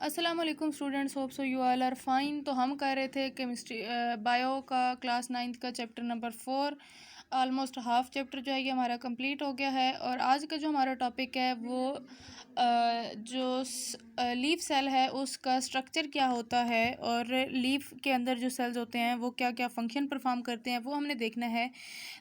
अस्सलाम वालेकुम students, hope so you all are fine. तो हम कर रहे थे केमिस्ट्री बायो का क्लास 9th का chapter number 4। Almost half chapter जो है ये हमारा कंप्लीट हो गया है। और आज का जो हमारा टॉपिक है वो जो लीफ सेल है उसका स्ट्रक्चर क्या होता है और लीफ के अंदर जो सेल्स होते हैं वो क्या क्या फंक्शन परफॉर्म करते हैं वो हमने देखना है।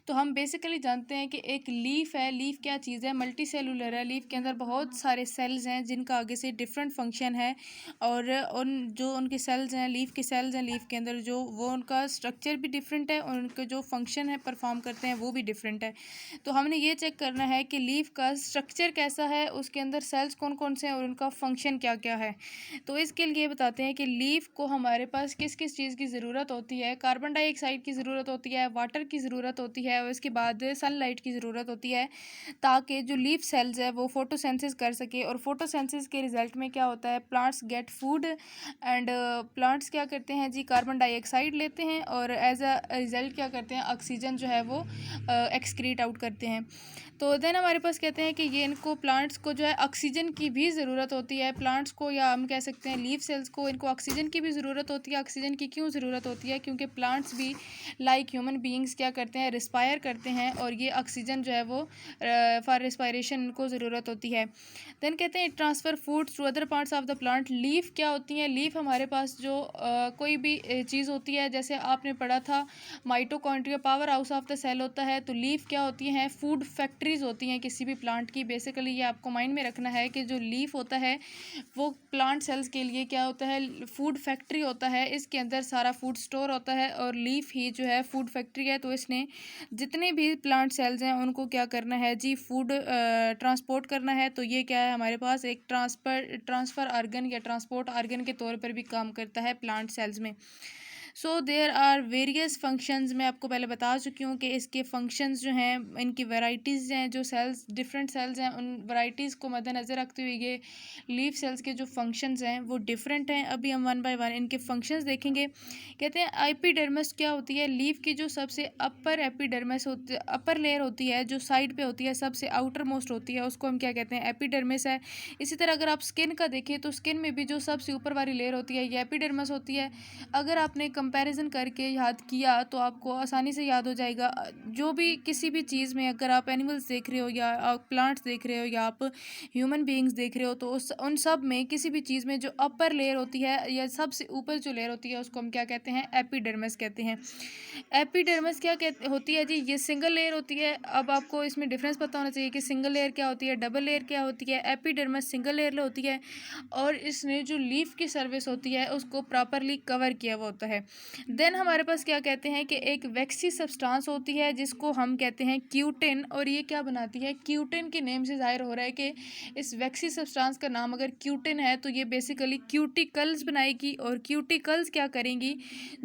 तो हम बेसिकली जानते हैं कि एक लीफ है। लीफ क्या चीज़ है? मल्टी सेलुलर है। लीफ के अंदर बहुत सारे सेल्स हैं जिनका आगे से डिफरेंट फंक्शन है और उन जो उनके सेल्स हैं, लीफ के सेल्स हैं लीफ के अंदर, जो वो उनका स्ट्रक्चर भी डिफरेंट है और उनके जो फंक्शन है परफॉर्म करते हैं वो भी डिफरेंट है। तो हमने ये चेक करना है कि लीफ का स्ट्रक्चर कैसा है, उसके अंदर सेल्स कौन कौन से हैं और उनका फंक्शन क्या क्या है। तो इसके लिए बताते हैं कि लीफ को हमारे पास किस किस चीज़ की ज़रूरत होती है। कार्बन डाइऑक्साइड की ज़रूरत होती है, वाटर की ज़रूरत होती है और इसके बाद सनलाइट की ज़रूरत होती है ताकि जो लीफ सेल्स है वो फोटोसिंथेसिस कर सके। और फोटोसिंथेसिस के रिज़ल्ट में क्या होता है? Plants get food and plants क्या करते हैं जी? कार्बन डाइऑक्साइड लेते हैं और एज अ रिज़ल्ट क्या करते हैं? ऑक्सीजन जो है वो एक्सक्रीट आउट करते हैं। तो देन हमारे पास कहते हैं कि ये इनको प्लांट्स को जो है ऑक्सीजन की भी ज़रूरत होती है। प्लांट्स को, या हम कह सकते हैं लीफ सेल्स को, इनको ऑक्सीजन की भी ज़रूरत होती है। ऑक्सीजन की क्यों ज़रूरत होती है? क्योंकि प्लांट्स भी लाइक ह्यूमन बीइंग्स क्या करते हैं? रिस्पायर करते हैं और ये ऑक्सीजन जो है वो फॉर रिस्पायरेशन इनको ज़रूरत होती है। देन कहते हैं transfer food through other parts of the plant. Leaf क्या होती हैं? लीफ हमारे पास जो कोई भी चीज़ होती है, जैसे आपने पढ़ा था mitochondria powerhouse of the cell होता है। तो लीफ क्या होती हैं? फूड फैक्ट्रीज होती हैं किसी भी प्लांट की। बेसिकली ये आपको माइंड में रखना है कि जो लीफ होता है वो प्लांट सेल्स के लिए क्या होता है? फूड फैक्ट्री होता है। इसके अंदर सारा फूड स्टोर होता है और लीफ ही जो है फूड फैक्ट्री है। तो इसने जितने भी प्लांट सेल्स हैं उनको क्या करना है जी? फूड ट्रांसपोर्ट करना है। तो ये क्या है? हमारे पास एक ट्रांसफ़र ऑर्गन या ट्रांसपोर्ट ऑर्गन के तौर पर भी काम करता है प्लांट सेल्स में। So there are various functions. मैं आपको पहले बता चुकी हूँ कि इसके फंक्शंस जो हैं, इनकी वैराइटीज़ हैं, जो सेल्स डिफरेंट सेल्स हैं उन वैराइटीज़ को मद्देनज़र रखते हुए ये लीफ सेल्स के जो फंक्शंस हैं वो डिफरेंट हैं। अभी हम वन बाय वन इनके फंक्शंस देखेंगे। कहते हैं एपिडर्मिस क्या होती है? लीफ की जो सबसे अपर एपिडर्मिस होती, अपर लेयर होती है, जो साइड पे होती है, सबसे आउटर मोस्ट होती है, उसको हम क्या कहते हैं? एपिडर्मिस है। इसी तरह अगर आप स्किन का देखें तो स्किन में भी जो सबसे ऊपर वाली लेयर होती है ये एपिडर्मिस होती है। अगर आपने कंपैरिजन करके याद किया तो आपको आसानी से याद हो जाएगा। जो भी किसी भी चीज़ में अगर आप एनिमल्स देख रहे हो या आप प्लांट्स देख रहे हो या आप ह्यूमन बीइंग्स देख रहे हो तो उन सब में किसी भी चीज़ में जो अपर लेयर होती है या सबसे ऊपर जो लेयर होती है उसको हम क्या कहते हैं? एपिडर्मिस कहते हैं। एपिडर्मिस क्या कहते होती है जी? ये सिंगल लेयर होती है। अब आपको इसमें डिफरेंस पता होना चाहिए कि सिंगल लेयर क्या होती है, डबल लेयर क्या होती है। एपिडर्मिस सिंगल लेयर होती है और इसने जो लीफ की सर्विस होती है उसको प्रॉपरली कवर किया हुआ होता है। देन हमारे पास क्या कहते हैं कि एक वैक्सी सब्सटेंस होती है जिसको हम कहते हैं क्यूटिन। और ये क्या बनाती है? क्यूटिन के नेम से जाहिर हो रहा है कि इस वैक्सी सब्सटेंस का नाम अगर क्यूटिन है तो ये बेसिकली क्यूटिकल्स बनाएगी। और क्यूटिकल्स क्या करेंगी?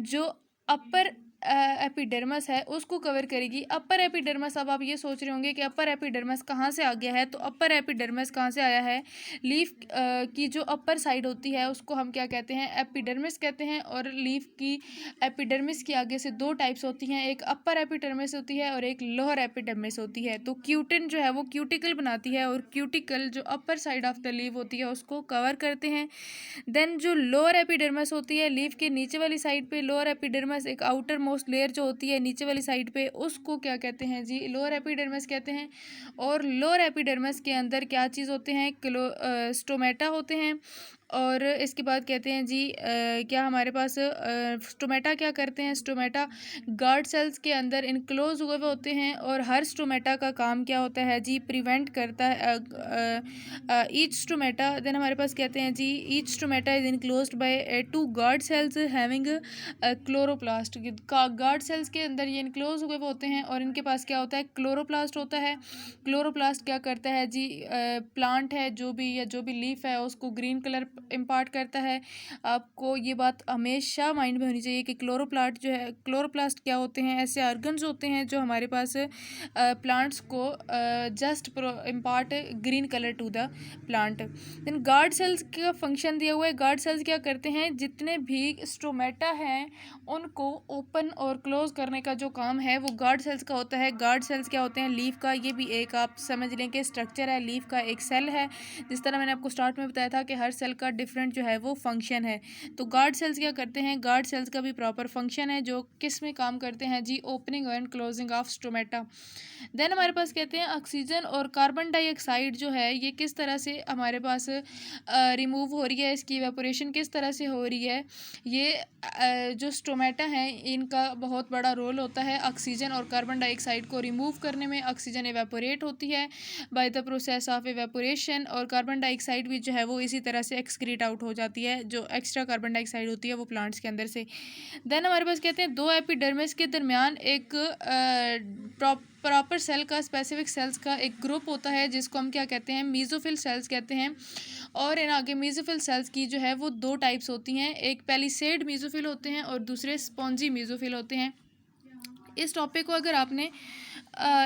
जो अपर एपिडर्मस है उसको कवर करेगी। अपर एपिडर्मस, अब आप ये सोच रहे होंगे कि अपर एपिडर्मस कहाँ से आ गया है? तो अपर एपिडर्मस कहाँ से आया है? लीफ की जो अपर साइड होती है उसको हम क्या कहते हैं? एपिडर्मिस कहते हैं। और लीफ की एपिडर्मिस की आगे से दो टाइप्स होती हैं, एक अपर एपिडर्मिस होती है और एक लोअर एपिडर्मिस होती है। तो क्यूटिन जो है वो क्यूटिकल बनाती है और क्यूटिकल जो upper side of the leaf होती है उसको कवर करते हैं। देन जो लोअर एपिडर्मिस होती है लीफ के नीचे वाली साइड पे, लोअर एपिडर्मिस एक आउटर मोस्ट लेयर जो होती है नीचे वाली साइड पे, उसको क्या कहते हैं जी? लोअर एपिडर्मिस कहते हैं। और लोअर एपिडर्मिस के अंदर क्या चीज़ होते हैं? स्टोमेटा होते हैं। और इसके बाद कहते हैं जी क्या हमारे पास स्टोमेटा क्या करते हैं? स्टोमेटा गार्ड सेल्स के अंदर इनक्लोज हुए हुए होते हैं और हर स्टोमेटा का काम क्या होता है जी? प्रिवेंट करता है ईच स्टोमेटा। देन हमारे पास कहते हैं जी each stomata is enclosed by two guard cells having chloroplast. Guard cells के अंदर ये इनक्लोज हुए हुए होते हैं और इनके पास क्या होता है? क्लोरोप्लास्ट होता है। क्लोरोप्लास्ट क्या करता है जी? प्लांट है जो भी या जो भी लीफ है उसको ग्रीन कलर इम्पार्ट करता है। आपको ये बात हमेशा माइंड में होनी चाहिए कि क्लोरोप्लास्ट जो है, क्लोरोप्लास्ट क्या होते हैं? ऐसे ऑर्गन्स होते हैं जो हमारे पास प्लांट्स को just impart green colour to the plant. Then guard cells का फंक्शन दिया हुआ है। गार्ड सेल्स क्या करते हैं? जितने भी स्टोमेटा हैं उनको ओपन और क्लोज करने का जो काम है वो गार्ड सेल्स का होता है। गार्ड सेल्स क्या होते हैं? लीफ का ये भी एक आप समझ लें कि स्ट्रक्चर है, लीफ का एक सेल है। जिस तरह मैंने आपको स्टार्ट में बताया था कि हर सेल का डिफरेंट जो है वो फंक्शन है। तो गार्ड सेल्स क्या करते हैं, गार्ड सेल्स का भी प्रॉपर फंक्शन है जो किस में काम करते हैं जी, opening and closing of stomata. Then हमारे पास कहते हैं ऑक्सीजन और कार्बन डाइऑक्साइड जो है ये किस तरह से हमारे पास रिमूव हो रही है, इसकी इवेपोरेशन किस तरह से हो रही है। ये जो स्टोमेटा है इनका बहुत बड़ा रोल होता है ऑक्सीजन और कार्बन डाइऑक्साइड को रिमूव करने में। ऑक्सीजन इवेपोरेट होती है by the process of evaporation, और कार्बन डाइऑक्साइड भी जो है वो इसी तरह से एक्सक्रीट आउट हो जाती है, जो एक्स्ट्रा कार्बन डाइऑक्साइड होती है वो प्लांट्स के अंदर से। देन हमारे पास कहते हैं दो एपिडर्मिस के दरमियान एक प्रॉपर सेल का, स्पेसिफिक सेल्स का एक ग्रुप होता है जिसको हम क्या कहते हैं, मीजोफिल सेल्स कहते हैं। और इन आगे मीजोफिल सेल्स की जो है वो दो टाइप्स होती हैं, एक पैलिसेड मीजोफिल होते हैं और दूसरे स्पॉन्जी मीजोफिल होते हैं। इस टॉपिक को अगर आपने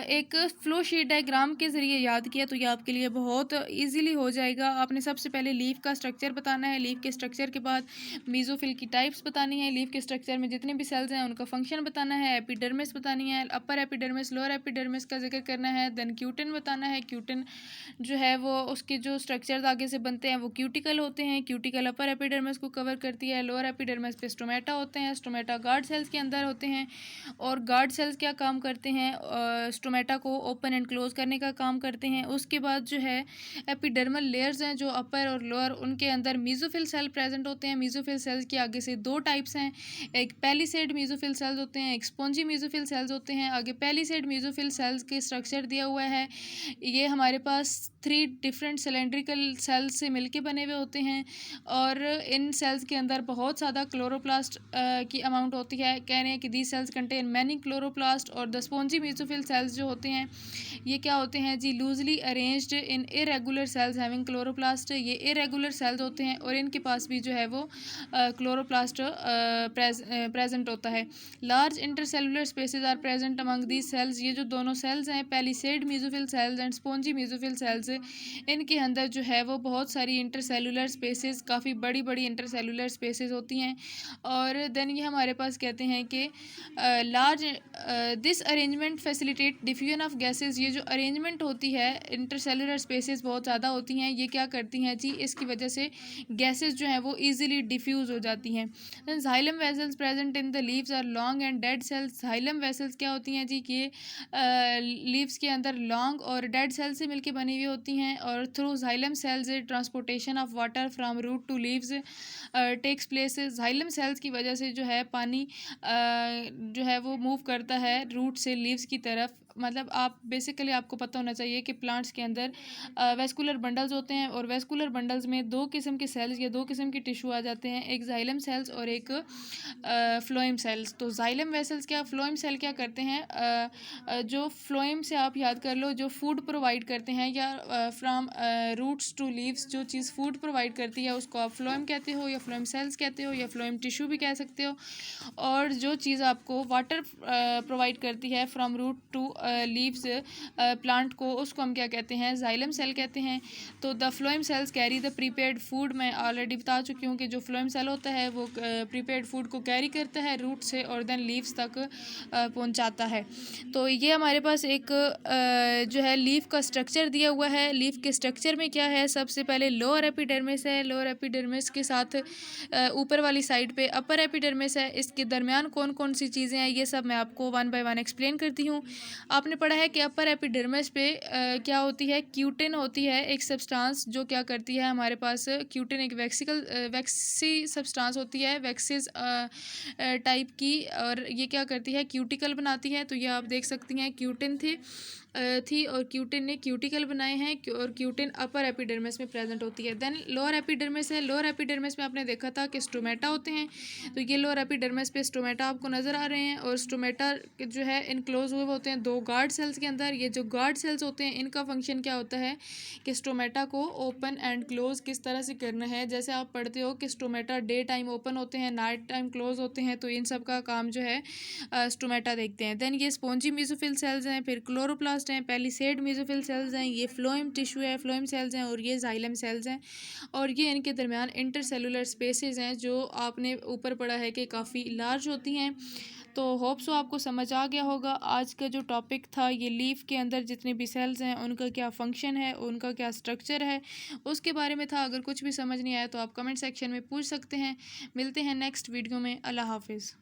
एक फ्लो शीट डायग्राम के ज़रिए याद किया तो ये आपके लिए बहुत इजीली हो जाएगा। आपने सबसे पहले लीफ का स्ट्रक्चर बताना है, लीफ के स्ट्रक्चर के बाद मीजोफिल की टाइप्स बतानी है, लीफ के स्ट्रक्चर में जितने भी सेल्स हैं उनका फंक्शन बताना है, एपिडर्मिस बतानी है, अपर एपिडर्मिस लोअर एपिडर्मिस का जिक्र करना है, देन क्यूटिन बताना है। क्यूटिन जो है वो उसके जो स्ट्रक्चर्स आगे से बनते हैं वो क्यूटिकल होते हैं, क्यूटिकल अपर एपिडर्मिस को कवर करती है, लोअर एपिडर्मिस पे स्टोमेटा होते हैं, स्टोमेटा गार्ड सेल्स के अंदर होते हैं। और गार्ड सेल्स क्या काम करते हैं, स्टोमेटा को ओपन एंड क्लोज करने का काम करते हैं। उसके बाद जो है एपिडर्मल लेयर्स हैं जो अपर और लोअर, उनके अंदर मीजोफिल सेल प्रेजेंट होते हैं। मीजोफिल सेल्स के आगे से दो टाइप्स हैं, एक पैलिसेड मीजोफिल सेल्स होते हैं, एक स्पॉन्जी मीजोफिल सेल्स होते हैं। आगे पैलिसेड मीजोफिल सेल्स के स्ट्रक्चर दिया हुआ है, ये हमारे पास 3 डिफरेंट सिलेंड्रिकल सेल्स से मिलके बने हुए होते हैं और इन सेल्स के अंदर बहुत ज़्यादा क्लोरोप्लास्ट की अमाउंट होती है। कह रहे हैं कि these cells contain many chloroplast. और द स्पॉन्जी मीजोफिल सेल्स जो होते हैं ये क्या होते हैं जी, loosely arranged in irregular cells having chloroplast. ये इरेगुलर सेल्स होते हैं और इनके पास भी जो है वो क्लोरोप्लास्ट प्रेजेंट होता है। Large intercellular spaces are present among these cells. ये जो दोनों सेल्स हैं, palisade mesophyll cells and spongy mesophyll cells, इनके अंदर जो है वो बहुत सारी इंटरसेलुलर स्पेसेस, काफ़ी बड़ी बड़ी इंटरसेलुलर स्पेसेस होती हैं। और देन ये हमारे पास कहते हैं कि large this arrangement facilitate diffusion of gases. ये जो अरेंजमेंट होती है, इंटरसेलुलर स्पेसेस बहुत ज़्यादा होती हैं, ये क्या करती हैं जी, इसकी वजह से गैसेस जो हैं वो ईजिली डिफ्यूज़ हो जाती हैं। Then xylem vessels present in the leaves are long and dead cells. Xylem vessels क्या होती हैं जी, कि लीव्स के अंदर लॉन्ग और डेड सेल्स से मिलके बनी हुई होती हैं और through xylem cells transportation of water from root to leaves takes place. Xylem cells की वजह से जो है पानी जो है वो मूव करता है रूट से लीव्स की तरफ। मतलब आप बेसिकली आपको पता होना चाहिए कि प्लांट्स के अंदर वेस्कुलर बंडल्स होते हैं और वेस्कुलर बंडल्स में दो किस्म के सेल्स या दो किस्म के टिश्यू आ जाते हैं, एक जाइलम सेल्स और एक फ्लोएम सेल्स। तो जाइलम वेसल्स क्या, फ्लोएम सेल क्या करते हैं, जो फ्लोएम से आप याद कर लो, जो फूड प्रोवाइड करते हैं या फ्राम रूट्स टू लीव्स जो चीज़ फूड प्रोवाइड करती है उसको आप फ्लोएम कहते हो या फ्लोएम सेल्स कहते हो या फ्लोएम टिश्यू भी कह सकते हो। और जो चीज़ आपको वाटर प्रोवाइड करती है from root to leaves plant को, उसको हम क्या कहते हैं, जाइलम सेल कहते हैं। तो the phloem cells carry the prepared food. मैं ऑलरेडी बता चुकी हूँ कि जो फ्लोएम सेल होता है वो प्रीपेड फूड को कैरी करता है रूट से और देन लीव्स तक पहुँचाता है। तो ये हमारे पास एक जो है लीफ का स्ट्रक्चर दिया हुआ है। लीफ के स्ट्रक्चर में क्या है, सबसे पहले लोअर एपिडर्मिस है, लोअर एपिडर्मिस के साथ ऊपर वाली साइड पे अपर एपिडर्मिस है। इसके दरमियान कौन कौन सी चीज़ें हैं ये सब मैं आपको वन बाय वन एक्सप्लेन करती हूँ। आपने पढ़ा है कि अपर एपिडर्मिस पे क्या होती है, क्यूटिन होती है एक सब्सटेंस जो क्या करती है, हमारे पास क्यूटिन एक वैक्सी सब्सटेंस होती है, वैक्सीज टाइप की, और ये क्या करती है, क्यूटिकल बनाती है। तो ये आप देख सकती हैं क्यूटिन थी और क्यूटिन ने क्यूटिकल बनाए हैं और क्यूटिन अपर एपिडर्मिस में प्रेजेंट होती है। देन लोअर एपिडर्मिस है, लोअर एपिडर्मिस में आपने देखा था कि स्टोमेटा होते हैं। तो ये लोअर एपिडर्मिस पे स्टोमेटा आपको नज़र आ रहे हैं और स्टोमेटा जो है इनक्लोज हुए होते हैं दो गार्ड सेल्स के अंदर। ये जो गार्ड सेल्स होते हैं इनका फंक्शन क्या होता है कि स्टोमेटा को ओपन एंड क्लोज किस तरह से करना है। जैसे आप पढ़ते हो कि स्टोमेटा डे टाइम ओपन होते हैं, नाइट टाइम क्लोज होते हैं, तो इन सब का काम जो है स्टोमेटा देखते हैं। देन ये स्पॉन्जी मेसोफिल सेल्स हैं, फिर क्लोरोप्लास्ट हैं, पैलिसेड मेसोफिल सेल्स हैं, ये फ्लोएम टिश्यू है, फ्लोएम सेल्स हैं, और ये जाइलम सेल्स हैं। और ये इनके दरमियान इंटरसेलुलर स्पेसेस हैं जो आपने ऊपर पढ़ा है कि काफ़ी लार्ज होती हैं। तो होप सो आपको समझ आ गया होगा। आज का जो टॉपिक था ये लीफ के अंदर जितने भी सेल्स हैं उनका क्या फंक्शन है, उनका क्या स्ट्रक्चर है, उसके बारे में था। अगर कुछ भी समझ नहीं आया तो आप कमेंट सेक्शन में पूछ सकते हैं। मिलते हैं नेक्स्ट वीडियो में। अल्लाह हाफिज़।